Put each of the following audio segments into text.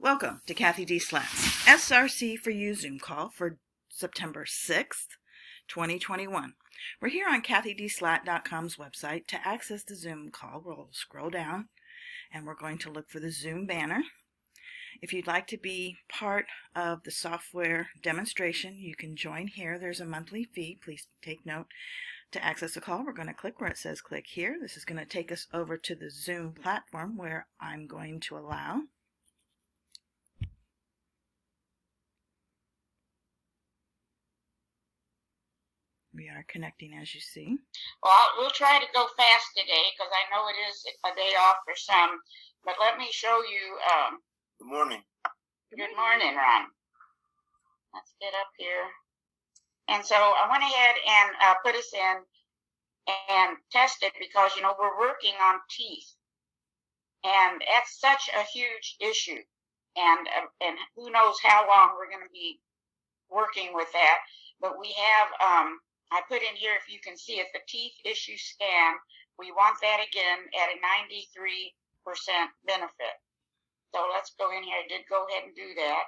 Welcome to CathyDSlaught's SRC4u Zoom call for September 6th, 2021. We're here on CathyDSlaght.com's website. To access the Zoom call, we'll scroll down and we're going to look for the Zoom banner. If you'd like to be part of the software demonstration, you can join here. There's a monthly fee. Please take note. To access the call, we're going to click where it says click here. This is going to take us over to the Zoom platform where I'm going to allow. We are connecting, as you see. Well, we'll try to go fast today because I know it is a day off for some. But let me show you. Good morning. Good morning, Ron. Let's get up here. And so I went ahead and put us in and tested because, you know, we're working on teeth. And that's such a huge issue. And who knows how long we're going to be working with that. But we have... I put in here, if you can see it, the teeth issue scan. We want that again at a 93% benefit. So let's go in here. I did go ahead and do that.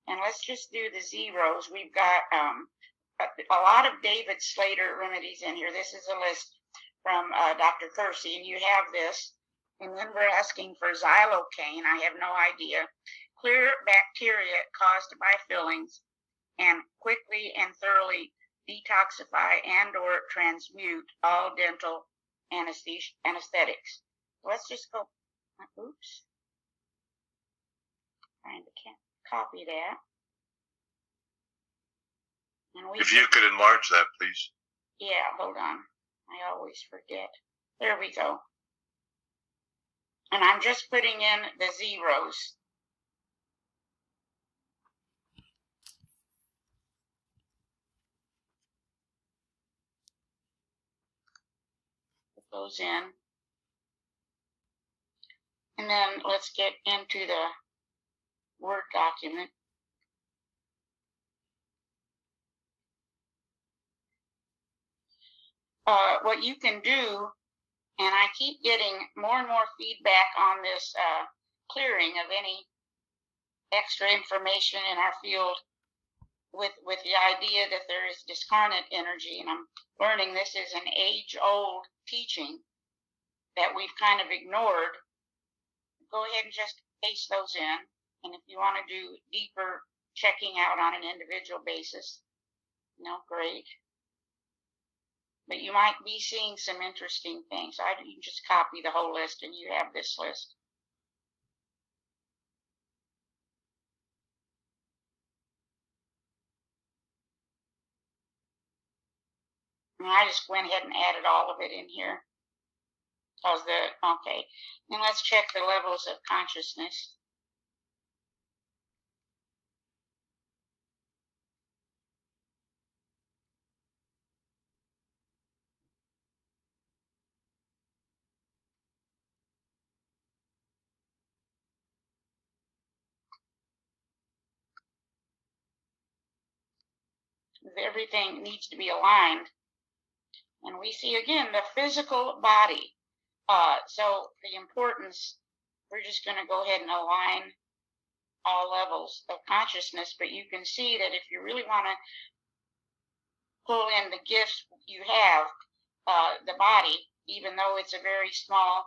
And let's just do the zeros. We've got a lot of David Slater remedies in here. This is a list from Dr. Kersey, and you have this. And then we're asking for xylocaine. I have no idea. Clear bacteria caused by fillings and quickly and thoroughly detoxify and or transmute all dental anesthetics. Let's just go, oops. Trying to copy that. And if you could enlarge that, please. Yeah, hold on. I always forget. There we go. And I'm just putting in the zeros. Goes in. And then let's get into the Word document. What you can do, and I keep getting more and more feedback on this clearing of any extra information in our field with the idea that there is discarnate energy, and I'm learning this is an age-old teaching that we've kind of ignored. Go ahead and just paste those in, and if you want to do deeper checking out on an individual basis, you know, great. But you might be seeing some interesting things. You can just copy the whole list, and you have this list. And I just went ahead and added all of it in here. Okay. Then let's check the levels of consciousness. Everything needs to be aligned. And we see, again, the physical body. So the importance, we're just going to go ahead and align all levels of consciousness. But you can see that if you really want to pull in the gifts you have, the body, even though it's a very small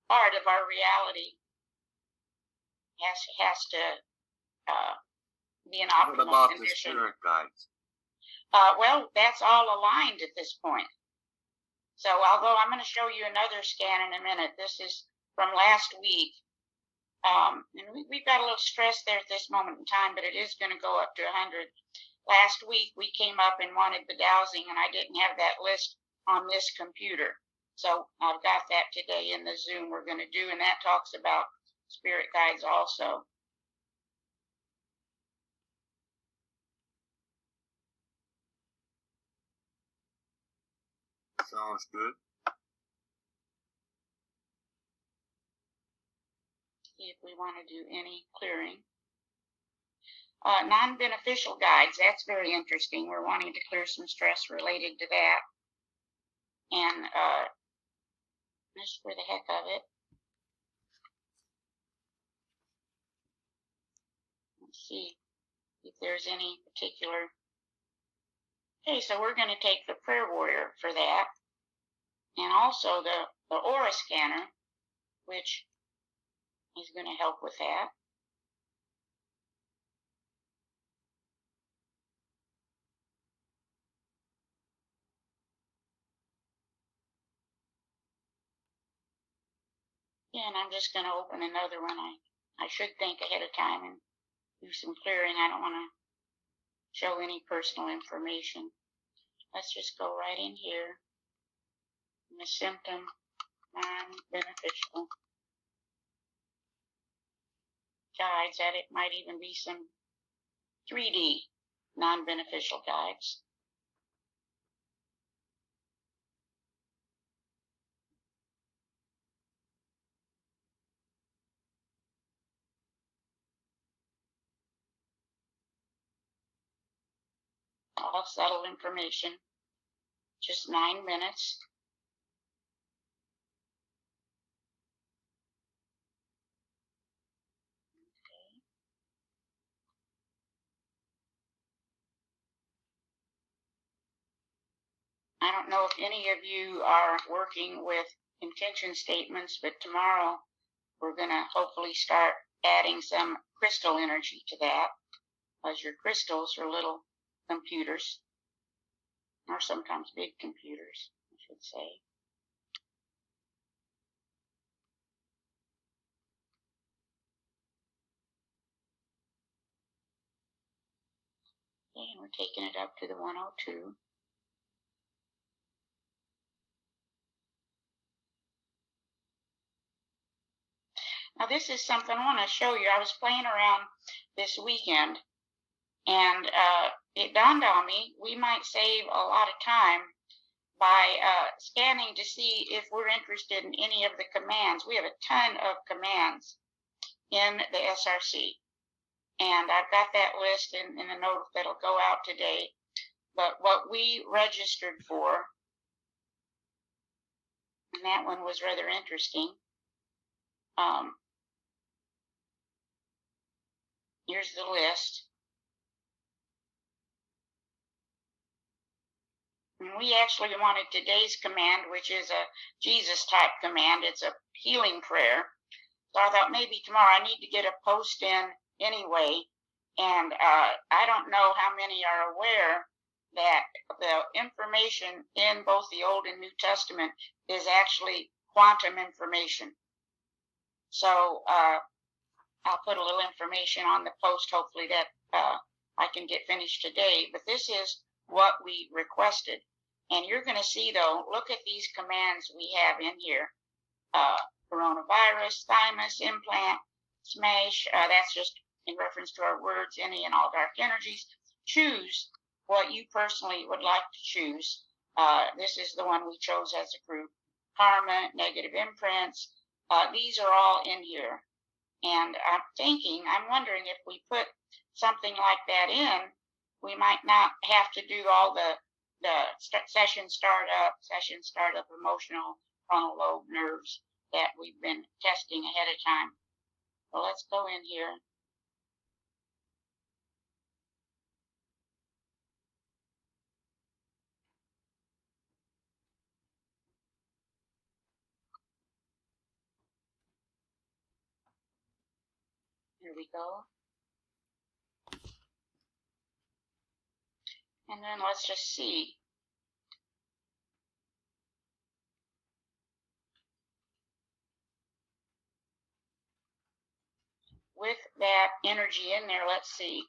part of our reality, has to be an optimal What about condition. the spirit guides? Well, that's all aligned at this point. So I'm going to show you another scan in a minute. This is from last week. And we've got a little stress there at this moment in time, but it is going to go up to 100. Last week, we came up and wanted the dowsing, and I didn't have that list on this computer. So I've got that today in the Zoom we're going to do, and that talks about spirit guides also. Sounds good. See if we want to do any clearing. Non-beneficial guides, that's very interesting. We're wanting to clear some stress related to that. And just for the heck of it. Let's see if there's any particular. Okay, so we're going to take the prayer warrior for that, and also the aura scanner, which is going to help with that. Yeah, and I'm just going to open another one. I should think ahead of time and do some clearing. I don't want to show any personal information. Let's just go right in here. And the symptom, non-beneficial guides, that it might even be some 3D non-beneficial guides. All subtle information. Just 9 minutes. I don't know if any of you are working with intention statements, but tomorrow we're going to hopefully start adding some crystal energy to that, as your crystals are little computers, or sometimes big computers, I should say. Okay, and we're taking it up to the 102. Now this is something I want to show you. I was playing around this weekend, and it dawned on me we might save a lot of time by scanning to see if we're interested in any of the commands. We have a ton of commands in the SRC, and I've got that list in the note that'll go out today. But what we registered for, and that one was rather interesting. Here's the list. And we actually wanted today's command, which is a Jesus type command. It's a healing prayer. So I thought maybe tomorrow I need to get a post in anyway. And I don't know how many are aware that the information in both the Old and New Testament is actually quantum information. So I'll put a little information on the post, hopefully that I can get finished today. But this is what we requested. And you're going to see, though, look at these commands we have in here. Coronavirus, thymus, implant, smash. That's just in reference to our words, any and all dark energies. Choose what you personally would like to choose. This is the one we chose as a group. Karma, negative imprints. These are all in here. And I'm wondering if we put something like that in, we might not have to do all the session startup, emotional frontal lobe nerves that we've been testing ahead of time. Well, let's go in here. Here we go. And then let's just see. With that energy in there, let's see.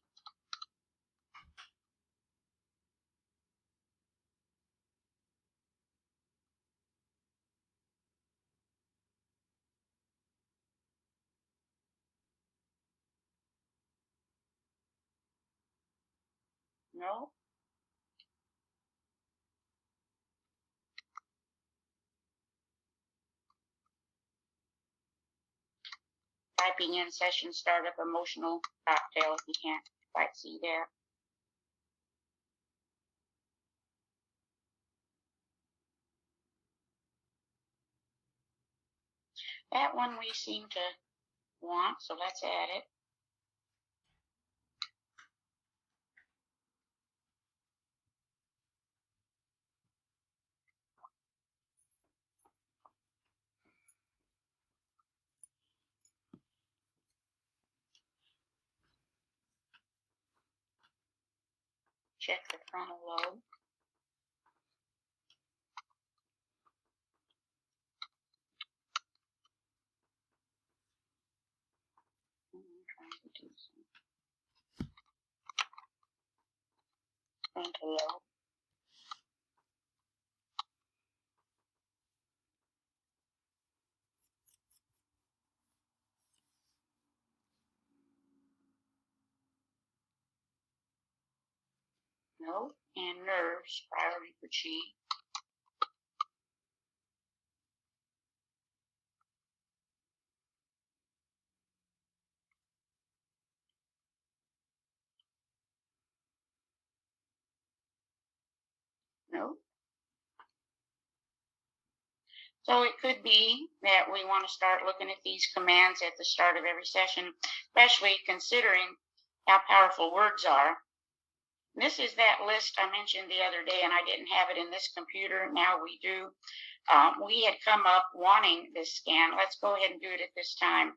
No. Typing in session startup emotional cocktail if you can't quite see that. That one we seem to want, so let's add it. Check the frontal lobe. Trying to do some frontal lobe. Note and nerves, priority for Qi. Note. So it could be that we want to start looking at these commands at the start of every session, especially considering how powerful words are. This is that list I mentioned the other day, and I didn't have it in this computer. Now we do. We had come up wanting this scan. Let's go ahead and do it at this time.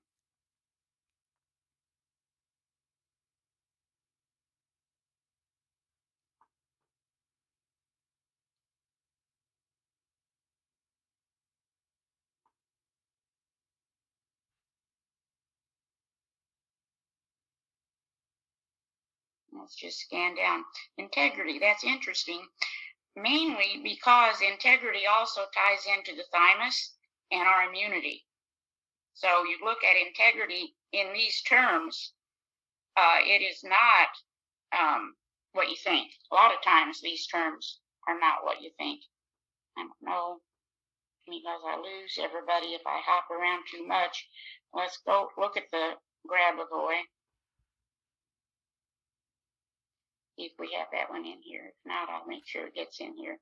Let's just scan down. Integrity, that's interesting. Mainly because integrity also ties into the thymus and our immunity. So you look at integrity in these terms, it is not what you think. A lot of times these terms are not what you think. I don't know, because I lose everybody if I hop around too much. Let's go look at the Grabavoy. See if we have that one in here. If not, I'll make sure it gets in here.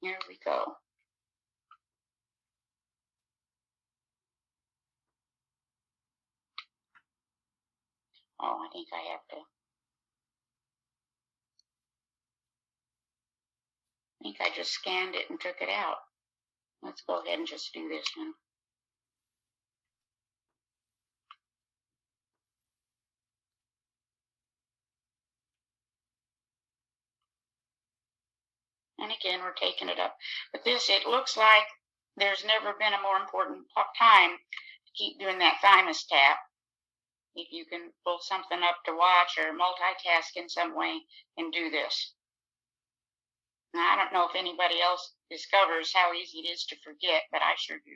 Here we go. Oh, I think I have to. I think I just scanned it and took it out. Let's go ahead and just do this one. And again, we're taking it up. But this, it looks like there's never been a more important time to keep doing that thymus tap. If you can pull something up to watch or multitask in some way and do this. Now, I don't know if anybody else discovers how easy it is to forget, but I sure do.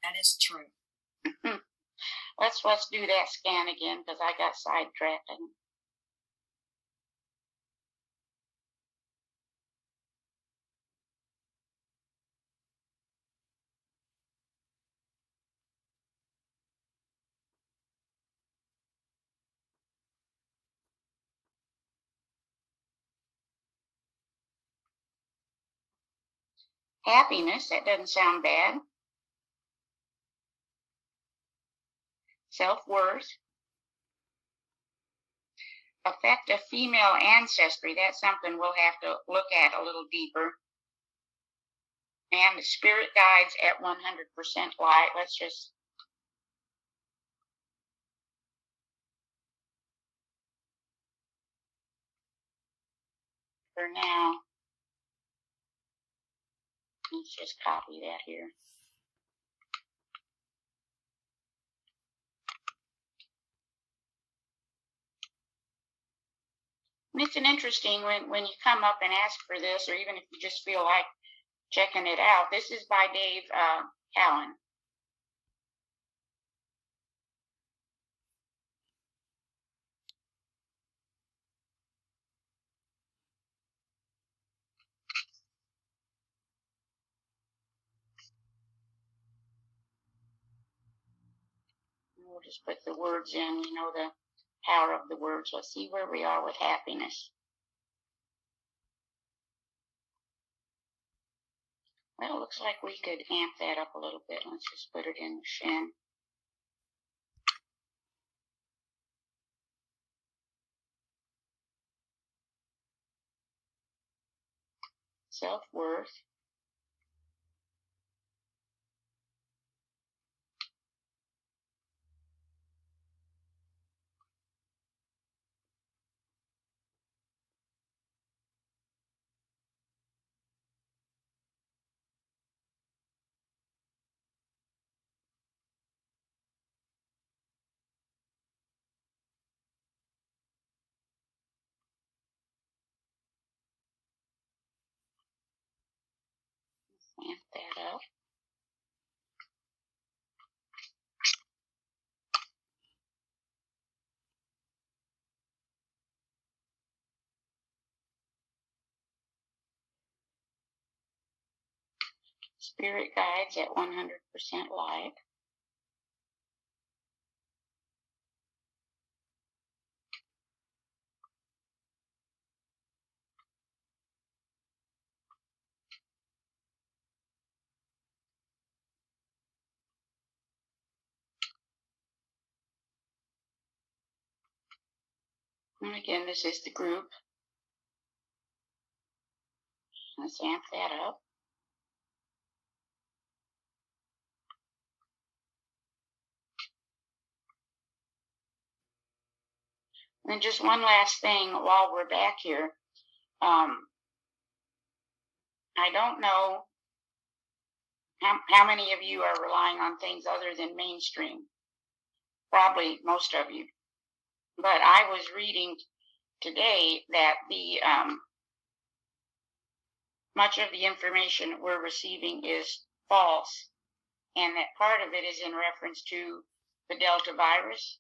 That is true. Let's do that scan again because I got sidetracked. Happiness, that doesn't sound bad. Self-worth. Effect of female ancestry, that's something we'll have to look at a little deeper. And the spirit guides at 100% light. Let's just for now, let's just copy that here. And it's an interesting when you come up and ask for this, or even if you just feel like checking it out. This is by Dave Allen. we'll just put the words in, you know, the power of the words. Let's see where we are with happiness. Well, it looks like we could amp that up a little bit. Let's just put it in the shin. Self-worth. Amp that up. Spirit guides at 100% light. And again, this is the group. Let's amp that up. And just one last thing while we're back here. I don't know how many of you are relying on things other than mainstream. Probably most of you. But I was reading today that the much of the information we're receiving is false, and that part of it is in reference to the Delta virus.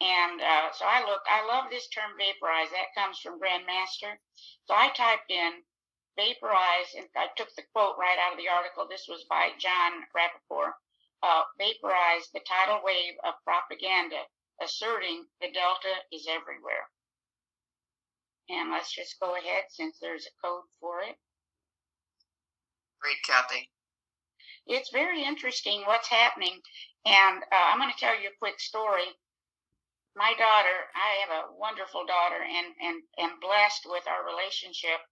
And so I love this term vaporize. That comes from Grandmaster. So I typed in vaporize, and I took the quote right out of the article. This was by John Rappaport. Vaporize the tidal wave of propaganda asserting the Delta is everywhere. And let's just go ahead since there's a code for it. Great, Cathy. It's very interesting what's happening. And I'm going to tell you a quick story. My daughter, I have a wonderful daughter and am blessed with our relationship,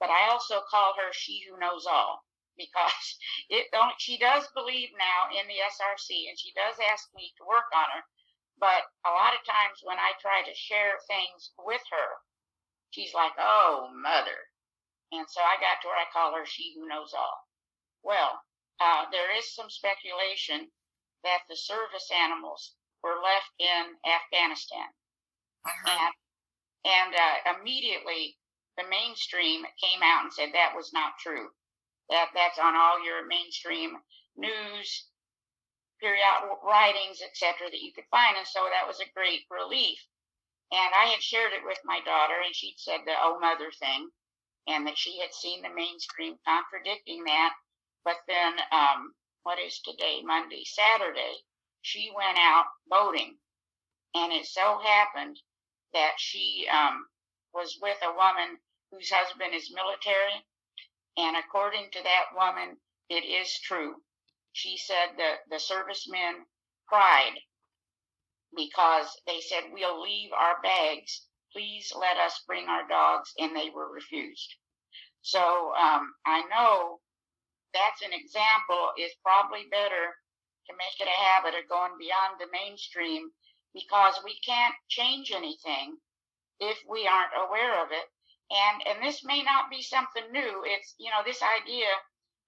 but I also call her she who knows all, because she does believe now in the SRC, and she does ask me to work on her. But a lot of times when I try to share things with her, she's like, oh, mother. And so I got to where I call her she who knows all. Well, there is some speculation that the service animals were left in Afghanistan. And immediately the mainstream came out and said that was not true. That's on all your mainstream news, periodic writings, etc. that you could find. And so that was a great relief. And I had shared it with my daughter, and she'd said the oh mother thing, and that she had seen the mainstream contradicting that. But then, what is today? Monday, Saturday, she went out boating, and it so happened that she was with a woman whose husband is military, and according to that woman, it is true. She said that the servicemen cried because they said, we'll leave our bags. Please let us bring our dogs, and they were refused. So I know that's an example. Is probably better to make it a habit of going beyond the mainstream, because we can't change anything if we aren't aware of it. And this may not be something new. It's, this idea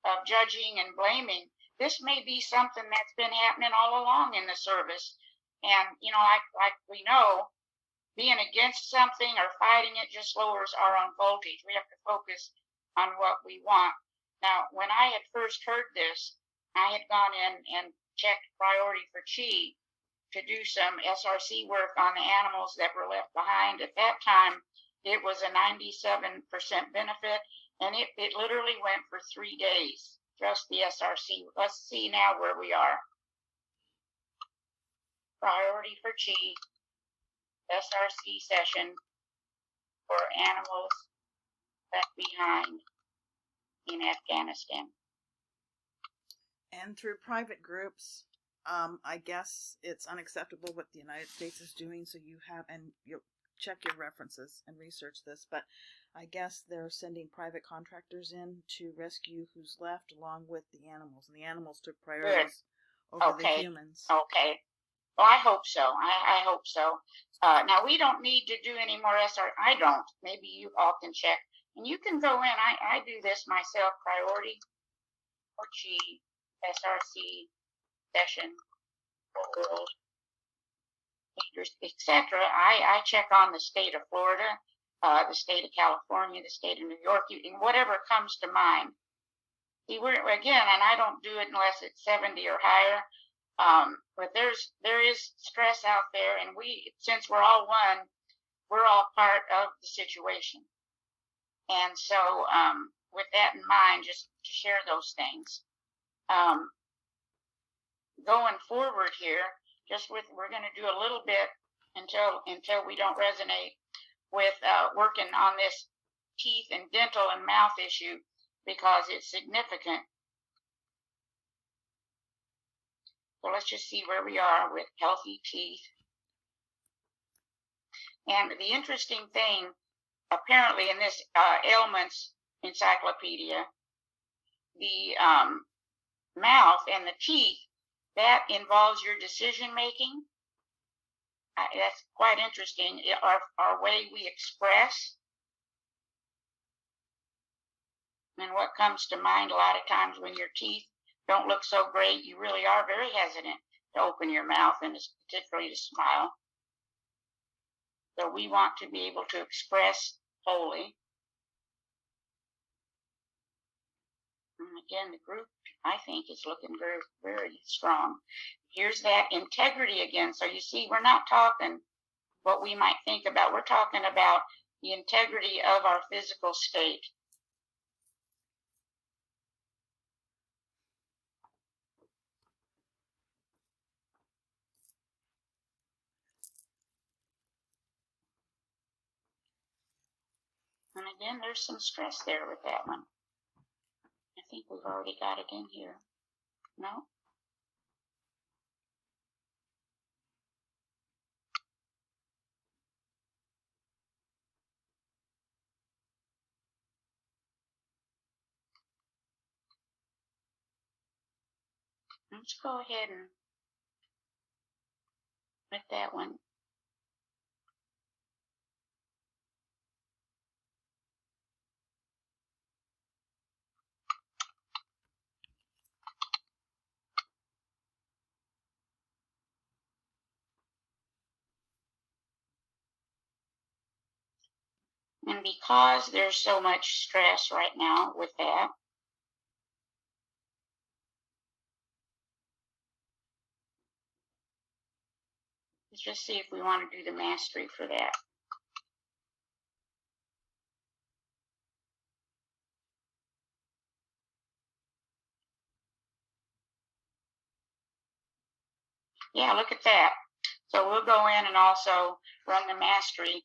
of judging and blaming, this may be something that's been happening all along in the service. And, like we know, being against something or fighting it just lowers our own voltage. We have to focus on what we want. Now, when I had first heard this, I had gone in and checked priority for Qi to do some SRC work on the animals that were left behind. At that time, it was a 97% benefit, and it literally went for 3 days, just the SRC. Let's see now where we are. priority for Chi SRC session for animals left behind in Afghanistan. And through private groups, I guess it's unacceptable what the United States is doing, so you have, and you'll check your references and research this, but I guess they're sending private contractors in to rescue who's left along with the animals, and the animals took priorities over the humans. Okay. Well, I hope so. I hope so. Now, we don't need to do any more SR. I don't. Maybe you all can check. And you can go in. I do this myself. Priority for Chi, SRC, session, world, leaders, etc. I check on the state of Florida, the state of California, the state of New York, whatever comes to mind. See, again, and I don't do it unless it's 70 or higher. But there is stress out there, and since we're all one, we're all part of the situation. And so, with that in mind, just to share those things. Going forward here, we're going to do a little bit until we don't resonate with working on this teeth and dental and mouth issue, because it's significant. So let's just see where we are with healthy teeth. And the interesting thing, apparently in this ailments encyclopedia, the mouth and the teeth, that involves your decision making. That's quite interesting. Our way we express. And what comes to mind a lot of times when your teeth don't look so great, you really are very hesitant to open your mouth, and particularly to smile. So we want to be able to express wholly. And again, the group, I think, is looking very, very strong. Here's that integrity again. So you see, we're not talking what we might think about. We're talking about the integrity of our physical state. And again, there's some stress there with that one. I think we've already got it in here. No? Let's go ahead and with that one. And because there's so much stress right now with that, let's just see if we want to do the mastery for that. Yeah, look at that. So we'll go in and also run the mastery.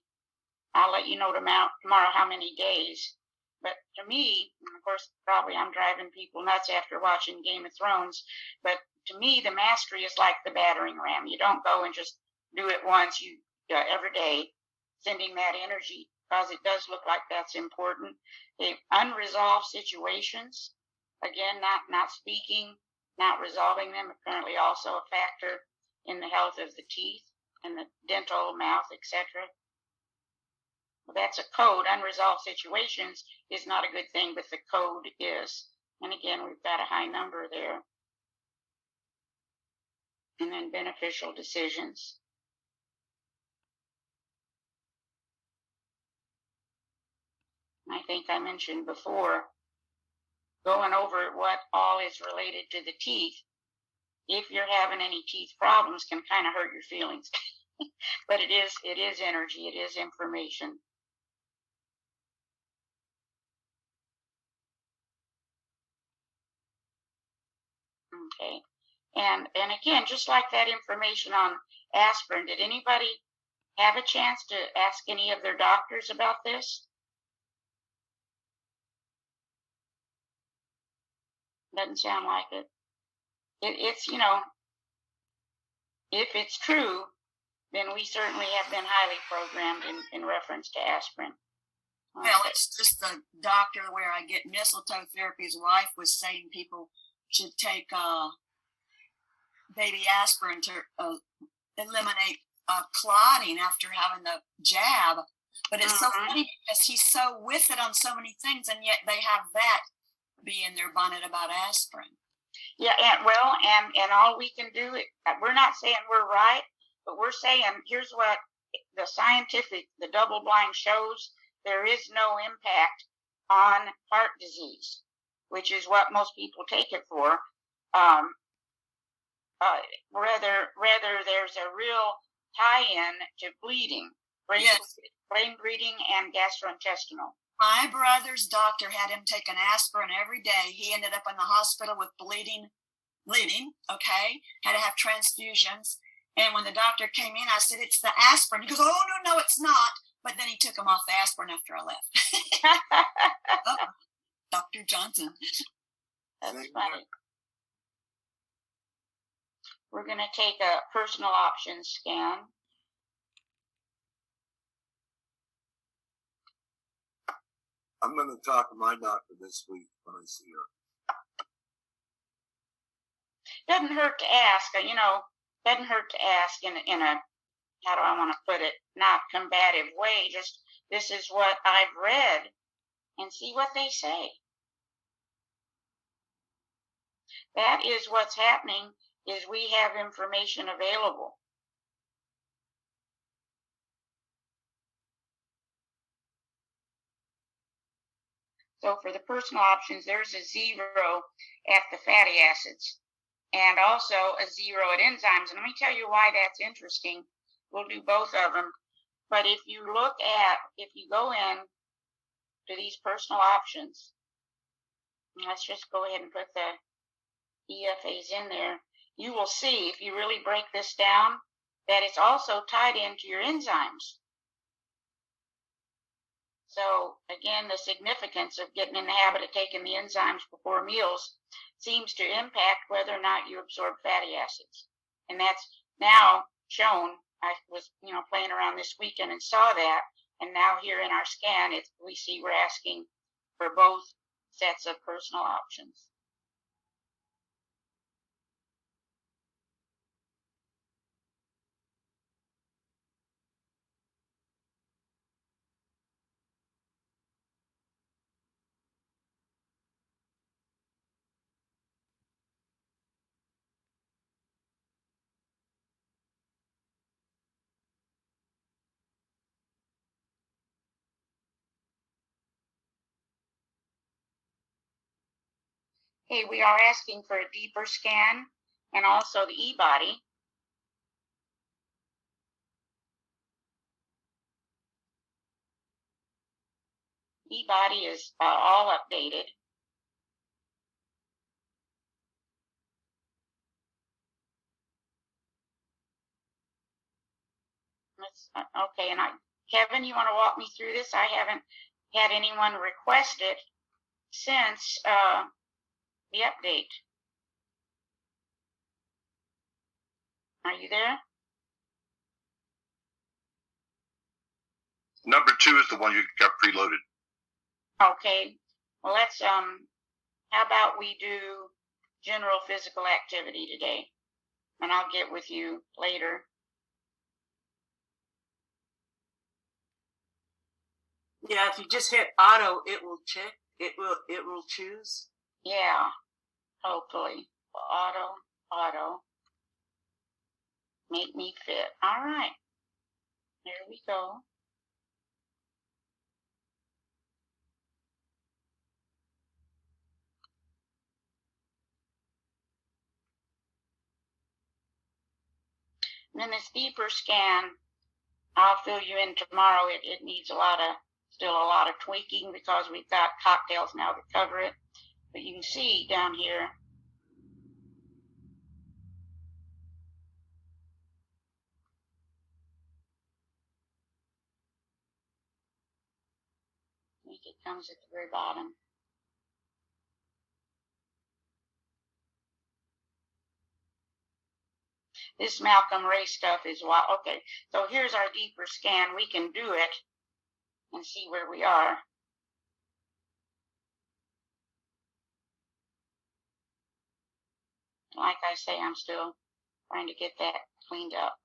I'll let you know tomorrow how many days. But to me, and of course, probably I'm driving people nuts after watching Game of Thrones, but to me, the mastery is like the battering ram. You don't go and just do it once, every day, sending that energy, because it does look like that's important. The unresolved situations, again, not speaking, not resolving them, apparently also a factor in the health of the teeth and the dental, mouth, etc. Well, that's a code. Unresolved situations is not a good thing, but the code is. And again, we've got a high number there. And then beneficial decisions. I think I mentioned before, going over what all is related to the teeth. If you're having any teeth problems, can kind of hurt your feelings. But it is energy, it is information. Okay. And again, just like that information on aspirin. Did anybody have a chance to ask any of their doctors about this? Doesn't sound like it. It's, if it's true, then we certainly have been highly programmed in reference to aspirin. Okay. Well, it's just the doctor where I get mistletoe therapy. His wife was saying people should take baby aspirin to eliminate clotting after having the jab. But it's so funny because he's so with it on so many things, and yet they have that be in their bonnet about aspirin. Yeah, and all we can do, we're not saying we're right, but we're saying here's what the double blind shows. There is no impact on heart disease, which is what most people take it for. Rather there's a real tie-in to bleeding, brain bleeding and gastrointestinal. My brother's doctor had him take an aspirin every day. He ended up in the hospital with bleeding, okay, had to have transfusions. And when the doctor came in, I said, it's the aspirin. He goes, oh, no, it's not. But then he took him off the aspirin after I left. Dr. Johnson. That's funny. We're going to take a personal options scan. I'm going to talk to my doctor this week when I see her. Doesn't hurt to ask, doesn't hurt to ask in a, how do I want to put it, not combative way, just this is what I've read and see what they say. That is what's happening, is we have information available. So for the personal options, there's a 0 at the fatty acids and also a 0 at enzymes. And let me tell you why that's interesting. We'll do both of them. But if you go in to these personal options, let's just go ahead and put the EFAs in there. You will see, if you really break this down, that it's also tied into your enzymes. So again, the significance of getting in the habit of taking the enzymes before meals seems to impact whether or not you absorb fatty acids. And that's now shown. I was, playing around this weekend and saw that. And now here in our scan, we see we're asking for both sets of personal options. Okay, we are asking for a deeper scan and also the E-body. E-body is all updated. Okay, and Kevin, you want to walk me through this? I haven't had anyone request it since the update. Are you there? Number 2 is the one you got preloaded. Okay. Well, let's how about we do general physical activity today, and I'll get with you later. Yeah, if you just hit auto, it will check. It will choose. Yeah, hopefully. Auto. Make me fit. All right. There we go. And then this deeper scan, I'll fill you in tomorrow. It needs still a lot of tweaking because we've got cocktails now that cover it. But you can see down here, think it comes at the very bottom. This Malcolm Ray stuff is wild. Okay, so here's our deeper scan. We can do it and see where we are. Like I say, I'm still trying to get that cleaned up.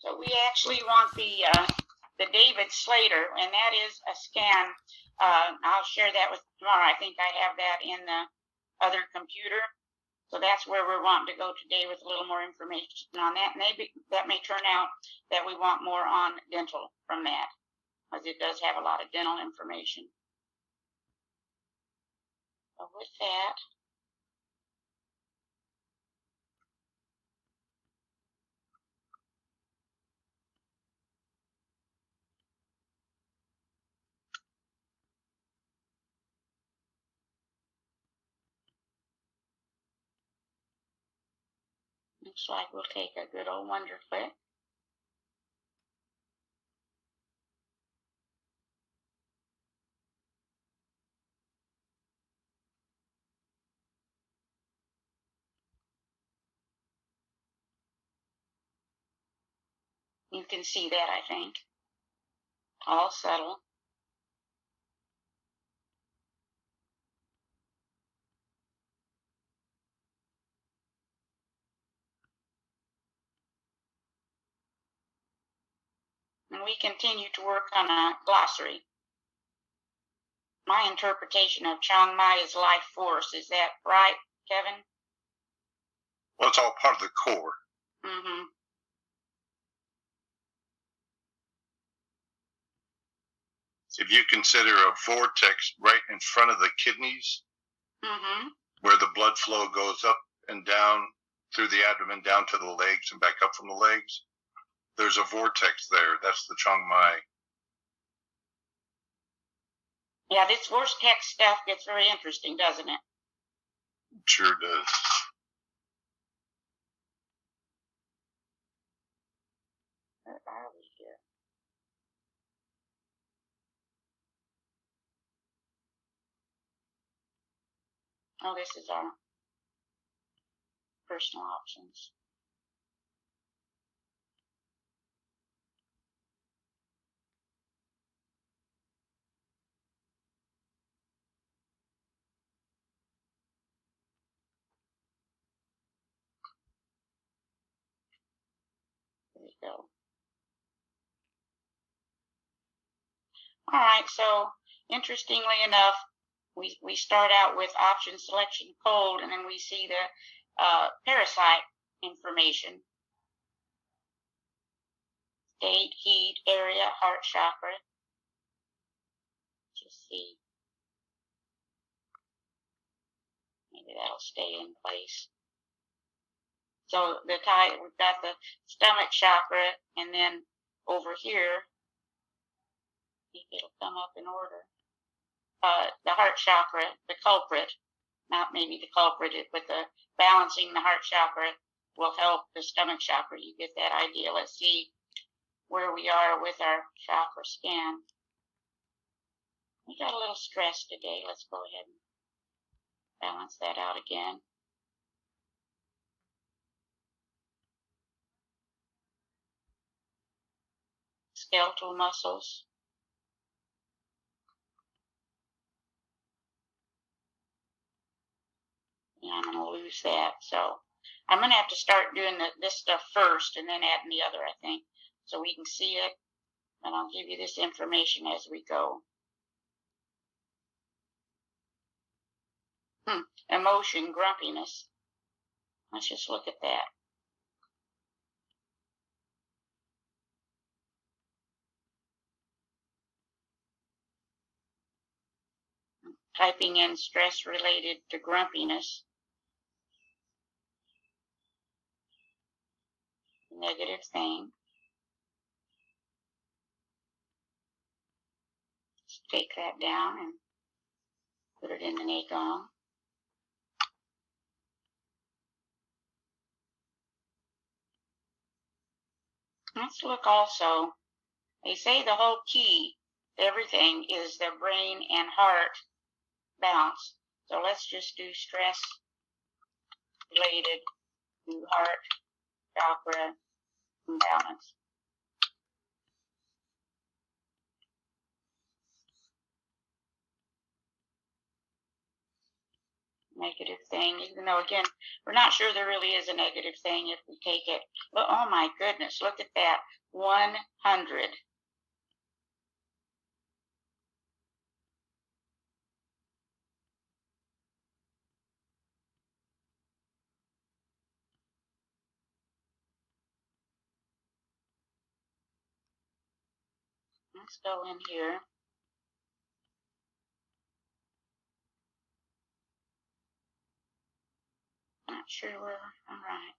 So we actually want the David Slater, and that is a scan. I'll share that with you tomorrow. I think I have that in the other computer. So that's where we're wanting to go today with a little more information on that. Maybe that may turn out that we want more on dental from that, because it does have a lot of dental information. So with that, looks like we'll take a good old wonder clip. You can see that, I think. All subtle. And we continue to work on a glossary. My interpretation of Chiang Mai is life force. Is that right, Kevin? Well, it's all part of the core. Mm-hmm. If you consider a vortex right in front of the kidneys, Mm-hmm. where the blood flow goes up and down through the abdomen, down to the legs and back up from the legs, there's a vortex there. That's the Chiang Mai. Yeah, this vortex stuff gets very interesting, doesn't it? It sure does. Where are we here? Oh, this is our personal options. There we go. All right, so interestingly enough, we start out with option selection cold, and then we see the parasite information. State, heat, area, heart chakra. Just see. Maybe that'll stay in place. So we've got the stomach chakra, and then over here, I think it'll come up in order. the heart chakra, the culprit, not maybe the culprit, but the balancing the heart chakra will help the stomach chakra. You get that idea. Let's see where we are with our chakra scan. We got a little stress today. Let's go ahead and balance that out again. Skeletal muscles. Yeah, I'm going to lose that. So I'm going to have to start doing this stuff first and then adding the other, I think, so we can see it. And I'll give you this information as we go. Emotion, grumpiness. Let's just look at that. Typing in stress related to grumpiness. Negative thing. Let's take that down and put it in the Gong. Let's look also. They say the whole key to everything is the brain and heart balance. So let's just do stress related to heart chakra imbalance. Negative thing, even though again, we're not sure there really is a negative thing if we take it. But oh my goodness, look at that. 100. Let's go in here. Not sure where, all right.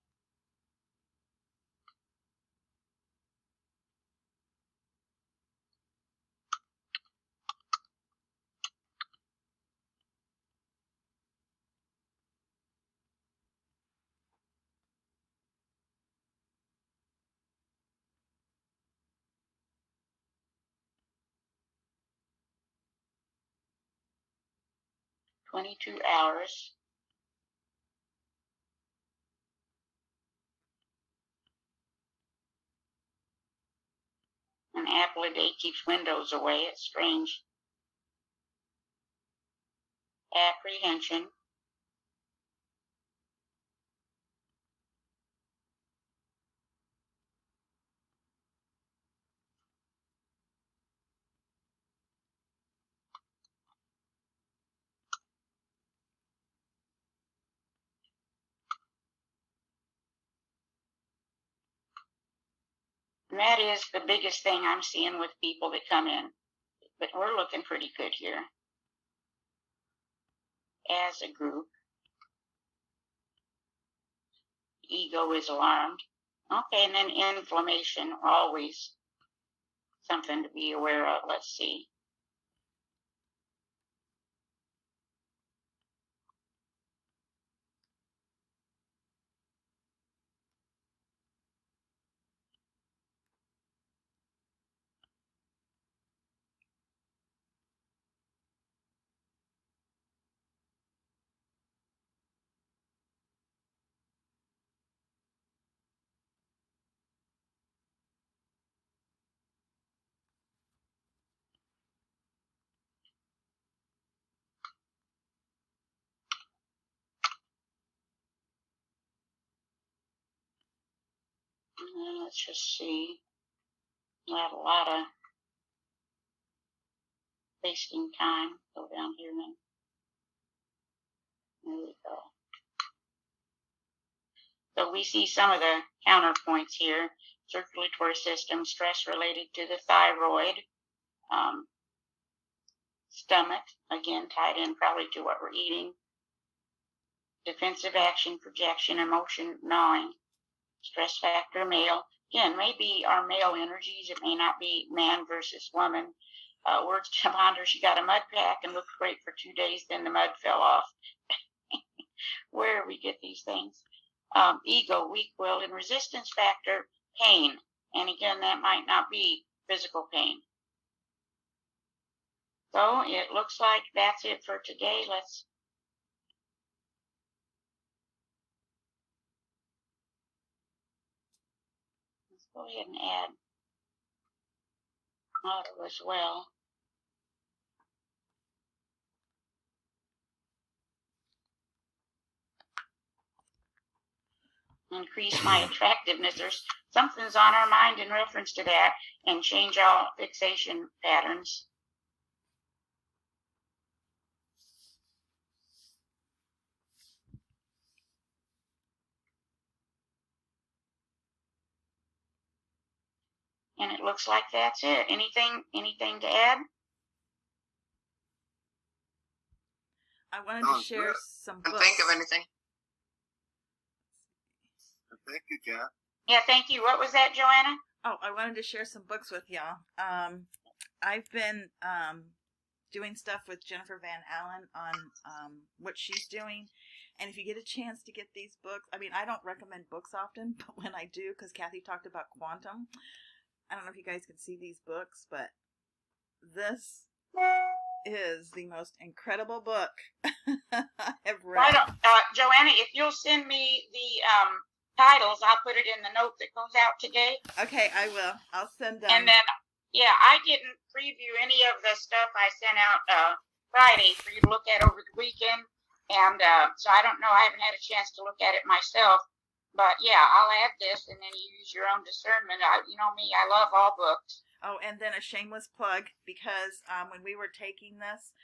$22. An apple a day keeps windows away. It's strange. Apprehension. And that is the biggest thing I'm seeing with people that come in. But we're looking pretty good here as a group. Ego is alarmed. Okay, and then inflammation, always something to be aware of. Let's see. And then let's just see. We have a lot of wasting time. Go down here then. There we go. So we see some of the counterpoints here. Circulatory system, stress related to the thyroid, stomach, again tied in probably to what we're eating. Defensive action, projection, emotion, gnawing. Stress factor, male. Again, maybe our male energies, it may not be man versus woman. Words to ponder. She got a mud pack and looked great for 2 days. Then the mud fell off. Where do we get these things? Ego, weak-willed, and resistance factor, pain. And again, that might not be physical pain. So it looks like that's it for today. Let's go ahead and add auto as well. Increase my attractiveness. There's something's on our mind in reference to that, and change all fixation patterns. And it looks like that's it. Anything to add? I wanted to share some Can't books. think of anything. Thank you, Kat. Yeah, thank you. What was that, Joanna? Oh, I wanted to share some books with y'all. I've been doing stuff with Jennifer Van Allen on what she's doing. And if you get a chance to get these books, I mean, I don't recommend books often, but when I do, because Cathy talked about quantum, I don't know if you guys can see these books, but this is the most incredible book I have read. Right, Joanna, if you'll send me the titles, I'll put it in the note that goes out today. Okay, I will. I'll send them. And then, yeah, I didn't preview any of the stuff I sent out Friday for you to look at over the weekend. And so I don't know. I haven't had a chance to look at it myself. But, yeah, I'll add this, and then you use your own discernment. You know me, I love all books. Oh, and then a shameless plug, because when we were taking this,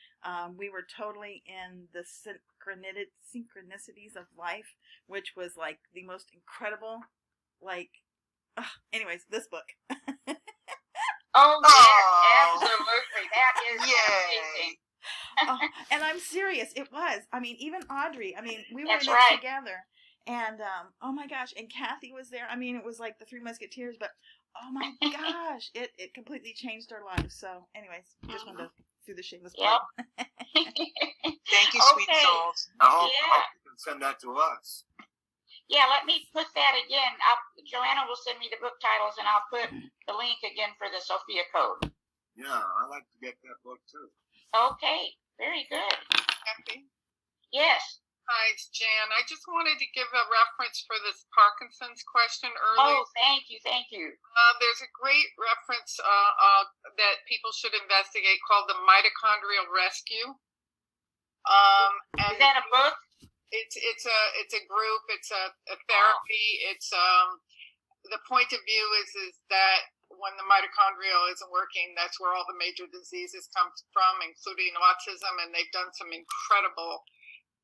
we were totally in the synchronicities of life, which was like the most incredible, anyways, this book. Oh, yes, absolutely. That is amazing. Oh, and I'm serious. It was. I mean, even Audrey, we were That's in it right. together. And, oh my gosh, and Cathy was there. I mean, it was like the Three Musketeers, but oh my gosh, it completely changed our lives. So, anyways, just wanted to do the shameless plug. Thank you, sweet Okay. souls. I hope you can send that to us. Yeah, let me put that again. Joanna will send me the book titles, and I'll put the link again for the Sophia Code. Yeah, I like to get that book too. Okay, very good. Kathy? Yes. Hi, it's Jan. I just wanted to give a reference for this Parkinson's question earlier. Oh, thank you. There's a great reference that people should investigate called the mitochondrial rescue. And Is that a book? It's a group. It's a therapy. It's the point of view is that when the mitochondrial isn't working, that's where all the major diseases come from, including autism. And they've done some incredible.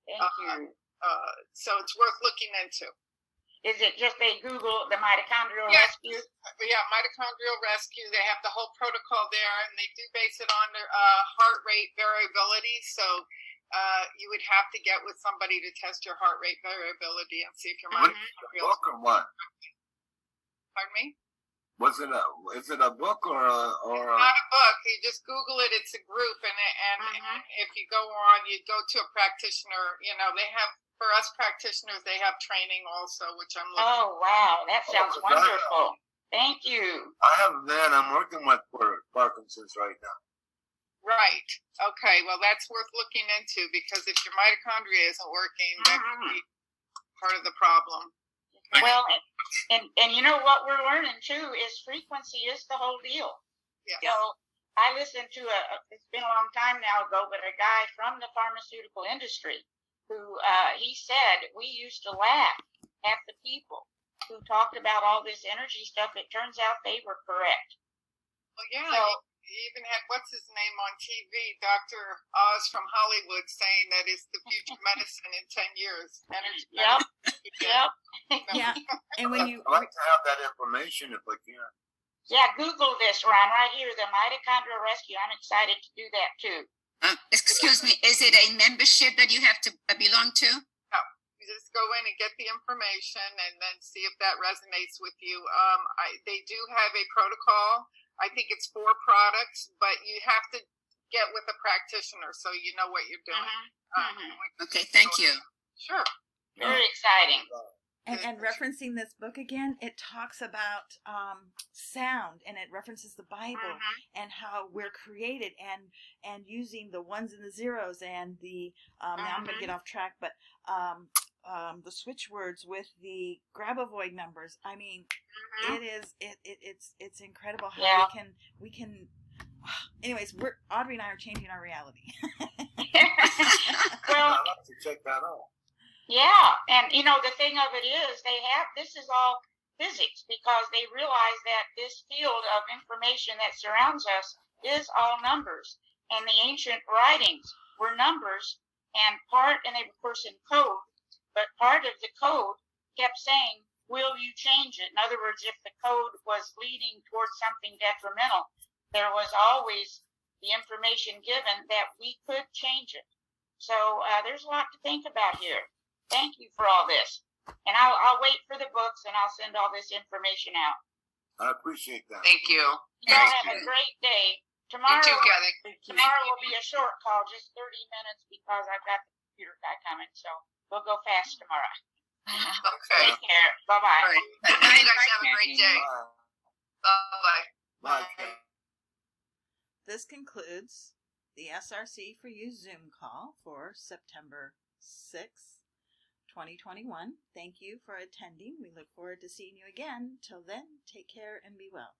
Thank you. So it's worth looking into. Is it just they Google the mitochondrial rescue? Yeah, mitochondrial rescue. They have the whole protocol there, and they do base it on heart rate variability. So you would have to get with somebody to test your heart rate variability and see if your mitochondrial. Book or what? Pardon me? Is it a book or It's not a book. You just Google it. It's a group, and if you go on, you go to a practitioner. You know, they have, for us practitioners, they have training also, which I'm looking. Oh wow, that sounds wonderful. Thank you. I haven't been. I'm working with Parkinson's right now. Right. Okay. Well, that's worth looking into, because if your mitochondria isn't working, that could be part of the problem. Well, and you know what we're learning too is frequency is the whole deal. Yeah. So I listened to it's been a long time now ago, but a guy from the pharmaceutical industry who he said we used to laugh at the people who talked about all this energy stuff. It turns out they were correct. Well, yeah. So, you even had what's his name on TV, Dr. Oz from Hollywood, saying that it's the future medicine in 10 years. Energy. Yep. Medicine. Yeah, and when you I'd like to have that information if I can. Yeah, Google this, Ron, right here, the mitochondrial rescue. I'm excited to do that too. Excuse me, is it a membership that you have to belong to? No, you just go in and get the information and then see if that resonates with you. They do have a protocol. I think it's 4 products, but you have to get with a practitioner so you know what you're doing. Okay, thank you. Sure. Very exciting. And referencing this book again, it talks about sound, and it references the Bible and how we're created, and using the ones and the zeros, and the now I'm going to get off track, but the switch words with the grab-avoid numbers. I mean, it's incredible how we can. Anyways, Audrey and I are changing our reality. Well, I'd like to check that out. yeah, and the thing of it is, this is all physics, because they realize that this field of information that surrounds us is all numbers, and the ancient writings were numbers, and they were of course in code, but part of the code kept saying, will you change it? In other words, if the code was leading towards something detrimental, there was always the information given that we could change it. So there's a lot to think about here. Thank you for all this. And I'll wait for the books, and I'll send all this information out. I appreciate that. Thank you. Y'all have a great day. Tomorrow, You too, Cathy. tomorrow will be a short call, just 30 minutes, because I've got the computer guy coming. So we'll go fast tomorrow. Okay. Take care. Bye-bye. All right. You guys have a great day. Bye-bye. Bye. This concludes the SRC4u Zoom call for September 6th, 2021. Thank you for attending. We look forward to seeing you again. Till then, take care and be well.